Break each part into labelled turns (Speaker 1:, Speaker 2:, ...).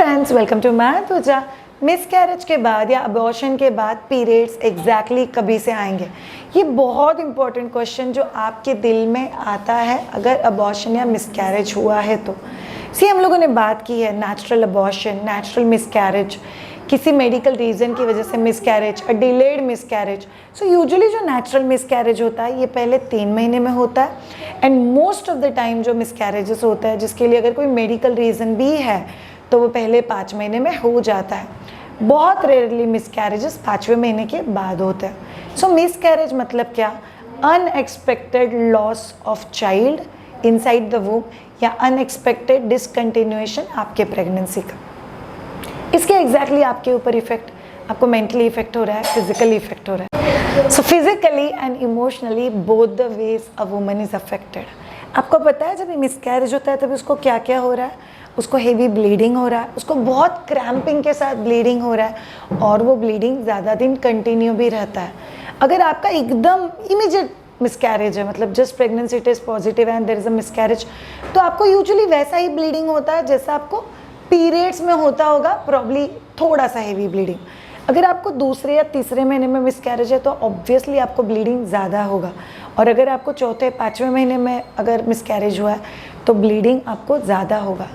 Speaker 1: Friends, welcome to मैं त्वचा। Miscarriage के बाद या अबॉर्शन के बाद पीरियड्स एग्जैक्टली कभी से आएंगे? ये बहुत इंपॉर्टेंट क्वेश्चन जो आपके दिल में आता है अगर अबॉर्शन या मिसकैरेज हुआ है तो। हम लोगों ने बात की है नेचुरल अबॉर्शन, नेचुरल मिसकैरेज, किसी मेडिकल रीज़न की वजह से मिसकैरेज, अ डिलेड मिसकैरेज। सो यूजुअली जो नेचुरल मिसकैरेज होता है ये पहले 3 महीने में होता है and most of the time जो मिसकैरेजेस होता है जिसके लिए अगर कोई मेडिकल रीज़न भी है तो वो पहले 5 महीने में हो जाता है। बहुत रेयरली मिसकैरेजेस 5वें महीने के बाद होते हैं। सो मिसकैरेज मतलब क्या? Unexpected loss of child inside the वूम या अनएक्सपेक्टेड डिसकंटिन्यूएशन आपके प्रेगनेंसी का। इसके एग्जैक्टली आपके ऊपर इफेक्ट, आपको मेंटली इफेक्ट हो रहा है, फिजिकली इफेक्ट हो रहा है। So physically and emotionally both the ways a woman is affected. आपको पता है जब मिसकैरेज होता है तब उसको क्या क्या हो रहा है? उसको हेवी ब्लीडिंग हो रहा है, उसको बहुत क्रैम्पिंग के साथ ब्लीडिंग हो रहा है और वो ब्लीडिंग ज़्यादा दिन कंटिन्यू भी रहता है। अगर आपका एकदम इमीडिएट मिसकैरेज है, मतलब जस्ट प्रेगनेंसी टेस्ट पॉजिटिव है and there is a miscarriage, तो आपको यूजुअली वैसा ही ब्लीडिंग होता है जैसा आपको पीरियड्स में होता होगा, प्रॉब्ली थोड़ा सा हेवी ब्लीडिंग। अगर आपको दूसरे या तीसरे महीने में मिसकैरेज है तो ऑब्वियसली आपको ब्लीडिंग ज़्यादा होगा, और अगर आपको चौथे 5वें महीने में अगर मिसकैरेज हुआ है तो ब्लीडिंग आपको ज़्यादा होगा।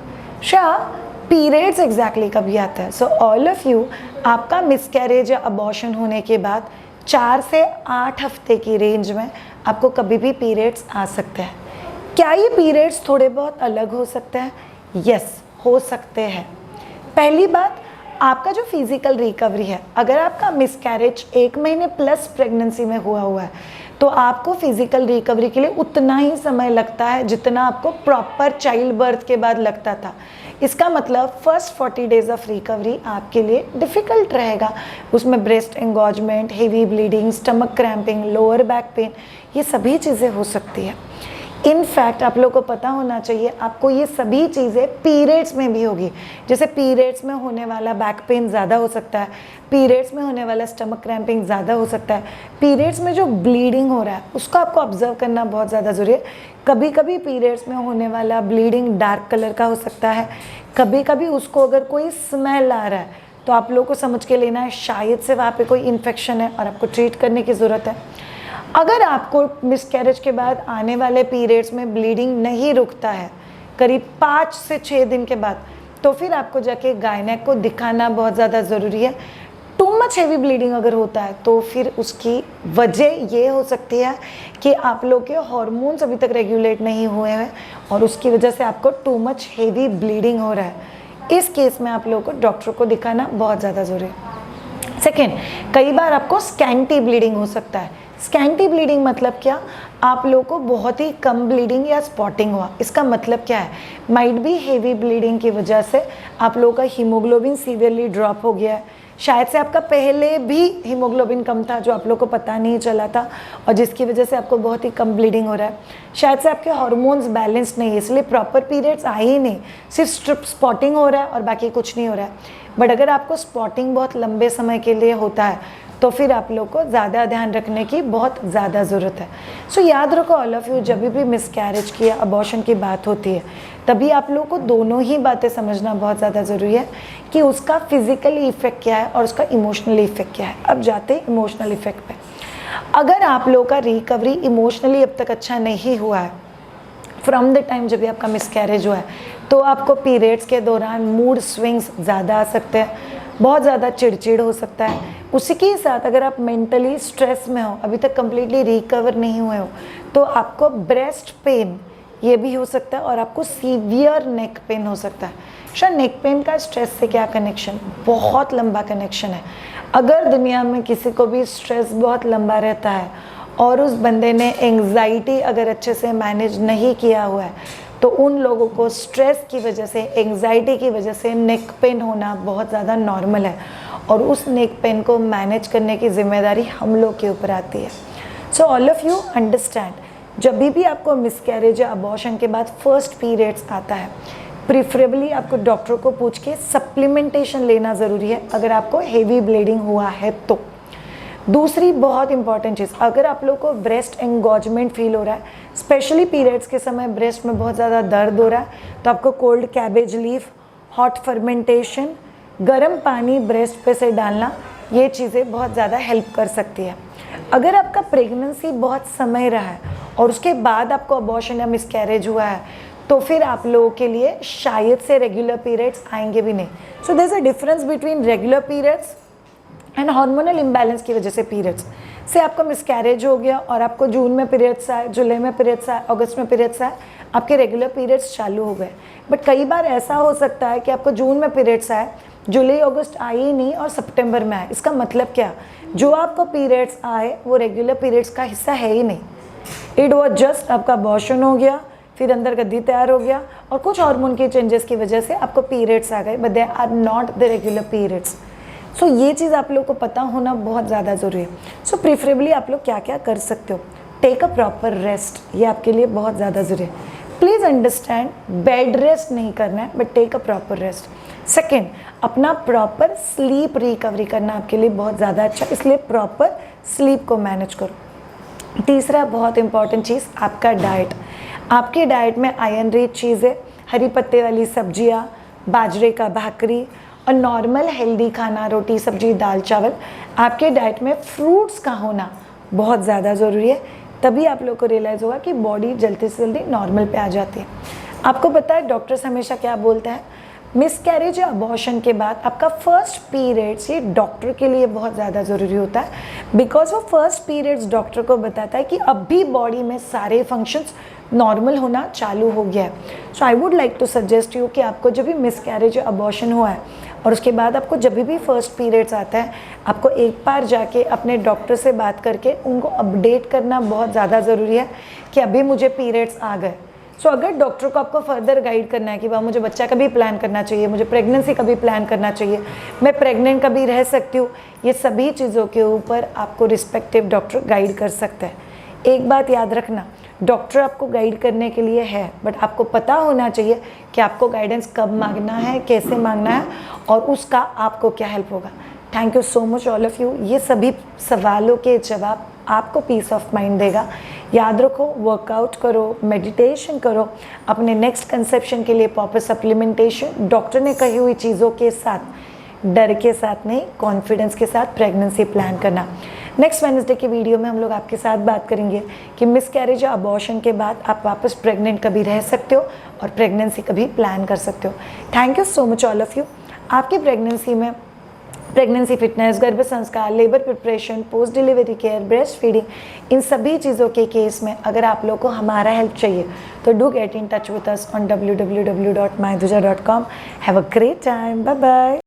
Speaker 1: पीरियड्स एग्जैक्टली कभी आता है? सो ऑल ऑफ यू, आपका मिसकैरेज या अबॉर्शन होने के बाद 4 से 8 हफ्ते की रेंज में आपको कभी भी पीरियड्स आ सकते हैं। क्या ये पीरियड्स थोड़े बहुत अलग हो सकते हैं? यस, हो सकते हैं। पहली बात, आपका जो फिजिकल रिकवरी है, अगर आपका मिसकैरेज 1 महीने प्लस प्रेगनेंसी में हुआ है तो आपको फिजिकल रिकवरी के लिए उतना ही समय लगता है जितना आपको प्रॉपर चाइल्ड बर्थ के बाद लगता था। इसका मतलब फर्स्ट 40 डेज ऑफ रिकवरी आपके लिए डिफ़िकल्ट रहेगा। उसमें breast engorgement, heavy bleeding, stomach cramping, lower back pain, ये सभी चीज़ें हो सकती है। इनफैक्ट आप लोगों को पता होना चाहिए आपको ये सभी चीज़ें पीरियड्स में भी होगी। जैसे पीरियड्स में होने वाला बैक पेन ज़्यादा हो सकता है, पीरियड्स में होने वाला स्टमक क्रैम्पिंग ज़्यादा हो सकता है, पीरियड्स में जो ब्लीडिंग हो रहा है उसको आपको ऑब्जर्व करना बहुत ज़्यादा ज़रूरी है। कभी कभी पीरियड्स में होने वाला ब्लीडिंग डार्क कलर का हो सकता है, कभी कभी उसको अगर कोई स्मेल आ रहा है तो आप लोगों को समझ के लेना है शायद से वहाँ पर कोई इन्फेक्शन है और आपको ट्रीट करने की ज़रूरत है। अगर आपको मिसकैरेज के बाद आने वाले पीरियड्स में ब्लीडिंग नहीं रुकता है करीब 5 से 6 दिन के बाद, तो फिर आपको जाके गायनेक को दिखाना बहुत ज़्यादा ज़रूरी है। टू मच हेवी ब्लीडिंग अगर होता है तो फिर उसकी वजह ये हो सकती है कि आप लोग के हार्मोन्स अभी तक रेगुलेट नहीं हुए हैं और उसकी वजह से आपको टू मच हेवी ब्लीडिंग हो रहा है। इस केस में आप लोगों को डॉक्टर को दिखाना बहुत ज़्यादा ज़रूरी है। सेकेंड, कई बार आपको स्कैंटी ब्लीडिंग हो सकता है। स्कैंटी ब्लीडिंग मतलब क्या? आप लोगों को बहुत ही कम ब्लीडिंग या स्पॉटिंग हुआ। इसका मतलब क्या है? माइट भी हेवी ब्लीडिंग की वजह से आप लोगों का हीमोग्लोबिन सीवियरली ड्रॉप हो गया है, शायद से आपका पहले भी हीमोग्लोबिन कम था जो आप लोग को पता नहीं चला था और जिसकी वजह से आपको बहुत ही कम ब्लीडिंग हो रहा है, शायद से आपके हार्मोन्स बैलेंस नहीं है इसलिए प्रॉपर पीरियड्स आए ही नहीं, सिर्फ स्पॉटिंग हो रहा है और बाकी कुछ नहीं हो रहा है। बट अगर आपको स्पॉटिंग बहुत लंबे समय के लिए होता है तो फिर आप लोग को ज़्यादा ध्यान रखने की बहुत ज़्यादा ज़रूरत है। सो याद रखो ऑल ऑफ यू, जब भी मिसकैरेज की या अबॉर्शन की बात होती है तभी आप लोगों को दोनों ही बातें समझना बहुत ज़्यादा ज़रूरी है कि उसका फिजिकली इफेक्ट क्या है और उसका इमोशनली इफेक्ट क्या है। अब जाते हैं इमोशनल इफेक्ट पे। अगर आप लोगों का रिकवरी इमोशनली अब तक अच्छा नहीं हुआ है फ्रॉम द टाइम जब भी आपका मिसकैरेज हुआ है, तो आपको पीरियड्स के दौरान मूड स्विंग्स ज़्यादा आ सकते हैं, बहुत ज़्यादा चिड़चिड़ हो सकता है। उसी के साथ अगर आप मेंटली स्ट्रेस में हो, अभी तक कम्प्लीटली रिकवर नहीं हुए हो, तो आपको ब्रेस्ट पेन ये भी हो सकता है और आपको सीवियर नेक पेन हो सकता है। शायद नेक पेन का स्ट्रेस से क्या कनेक्शन? बहुत लंबा कनेक्शन है। अगर दुनिया में किसी को भी स्ट्रेस बहुत लंबा रहता है और उस बंदे ने एंग्जाइटी अगर अच्छे से मैनेज नहीं किया हुआ है तो उन लोगों को स्ट्रेस की वजह से, एंग्जाइटी की वजह से नेक पेन होना बहुत ज़्यादा नॉर्मल है और उस नेक पेन को मैनेज करने की जिम्मेदारी हम लोग के ऊपर आती है। So all of you understand, जब भी आपको मिसकैरेज या अबॉर्शन के बाद फर्स्ट पीरियड्स आता है, प्रिफरेबली आपको डॉक्टर को पूछ के सप्लीमेंटेशन लेना ज़रूरी है अगर आपको हेवी ब्लीडिंग हुआ है तो। दूसरी बहुत इंपॉर्टेंट चीज़, अगर आप लोग को ब्रेस्ट एंगॉजमेंट फील हो रहा है, स्पेशली पीरियड्स के समय ब्रेस्ट में बहुत ज़्यादा दर्द हो रहा है, तो आपको cold cabbage leaf hot fermentation, गर्म पानी ब्रेस्ट पे से डालना, ये चीज़ें बहुत ज़्यादा हेल्प कर सकती है। अगर आपका प्रेगनेंसी बहुत समय रहा है और उसके बाद आपको अबॉर्शन या मिसकैरेज हुआ है, तो फिर आप लोगों के लिए शायद से रेगुलर पीरियड्स आएंगे भी नहीं। So there is a difference between regular periods and hormonal imbalance की वजह से पीरियड्स से आपका मिसकैरेज हो गया और आपको जून में पीरियड्स आए, जुलाई में पीरियड्स आए, अगस्त में पीरियड्स आए, आपके रेगुलर पीरियड्स चालू हो गए। बट कई बार ऐसा हो सकता है कि आपको जून में पीरियड्स आए, जुलाई अगस्त आए ही नहीं और सितंबर में आए। इसका मतलब क्या, जो आपको पीरियड्स आए वो रेगुलर पीरियड्स का हिस्सा है ही नहीं। इट वॉज जस्ट आपका अबॉर्शन हो गया, फिर अंदर गद्दी तैयार हो गया और कुछ हार्मोन के चेंजेस की वजह से आपको पीरियड्स आ गए, but they are not the regular periods. So ये चीज़ आप लोग को पता होना बहुत ज़्यादा ज़रूरी है। सो प्रीफरेबली आप लोग क्या क्या कर सकते हो, टेक अ प्रॉपर रेस्ट, ये आपके लिए बहुत ज़्यादा ज़रूरी है। प्लीज़ अंडरस्टैंड, बेड रेस्ट नहीं करना है, but take a proper rest. Second, अपना प्रॉपर स्लीप रिकवरी करना आपके लिए बहुत ज़्यादा अच्छा, इसलिए प्रॉपर स्लीप को मैनेज करो। तीसरा बहुत इंपॉर्टेंट चीज़, आपका डाइट। आपके डाइट में आयरन रिच चीज़ें, हरी पत्ते वाली सब्जियाँ, बाजरे का भाकरी और नॉर्मल हेल्दी खाना, रोटी सब्जी दाल चावल। आपके डाइट में फ्रूट्स का होना बहुत ज़्यादा ज़रूरी है, तभी आप लोग को रियलाइज़ होगा कि बॉडी जल्दी से जल्दी नॉर्मल पे आ जाती है। आपको पता है डॉक्टर्स हमेशा क्या बोलते हैं, मिसकैरेज या अबॉर्शन के बाद आपका फर्स्ट पीरियड्स, ये डॉक्टर के लिए बहुत ज़्यादा ज़रूरी होता है, बिकॉज वो फर्स्ट पीरियड्स डॉक्टर को बताता है कि अब भी बॉडी में सारे फंक्शंस नॉर्मल होना चालू हो गया है। So I would like to suggest you कि आपको जब भी मिसकैरेज या अबॉर्शन हुआ है और उसके बाद आपको जब भी फर्स्ट पीरियड्स आता है, आपको एक बार जाके अपने डॉक्टर से बात करके उनको अपडेट करना बहुत ज़्यादा ज़रूरी है कि अभी मुझे पीरियड्स आ गए। सो अगर डॉक्टर को आपको फर्दर गाइड करना है कि वाह मुझे बच्चा कभी प्लान करना चाहिए, मुझे प्रेगनेंसी कभी प्लान करना चाहिए, मैं प्रेग्नेंट कभी रह सकती हूँ, ये सभी चीज़ों के ऊपर आपको रिस्पेक्टिव डॉक्टर गाइड कर सकता है। एक बात याद रखना, डॉक्टर आपको गाइड करने के लिए है, बट आपको पता होना चाहिए कि आपको गाइडेंस कब मांगना है, कैसे मांगना है और उसका आपको क्या हेल्प होगा। Thank you so much all of you. ये सभी सवालों के जवाब आपको पीस ऑफ माइंड देगा। याद रखो, वर्कआउट करो, मेडिटेशन करो, अपने नेक्स्ट कंसेप्शन के लिए प्रॉपर सप्लीमेंटेशन, डॉक्टर ने कही हुई चीज़ों के साथ, डर के साथ नहीं, कॉन्फिडेंस के साथ प्रेगनेंसी प्लान करना। नेक्स्ट वेडनेसडे की वीडियो में हम लोग आपके साथ बात करेंगे कि मिसकैरेज या अबॉर्शन के बाद आप वापस प्रेग्नेंट कभी रह सकते हो और प्रेगनेंसी कभी प्लान कर सकते हो। Thank you so much all of you. आपकी प्रेगनेंसी में प्रेगनेंसी फिटनेस, गर्भ संस्कार, labour preparation, post delivery care, breast feeding, इन सभी चीज़ों के केस में अगर आप लोग को हमारा हेल्प चाहिए तो do get in touch with us on www.myduja.com। Have a great time, bye bye.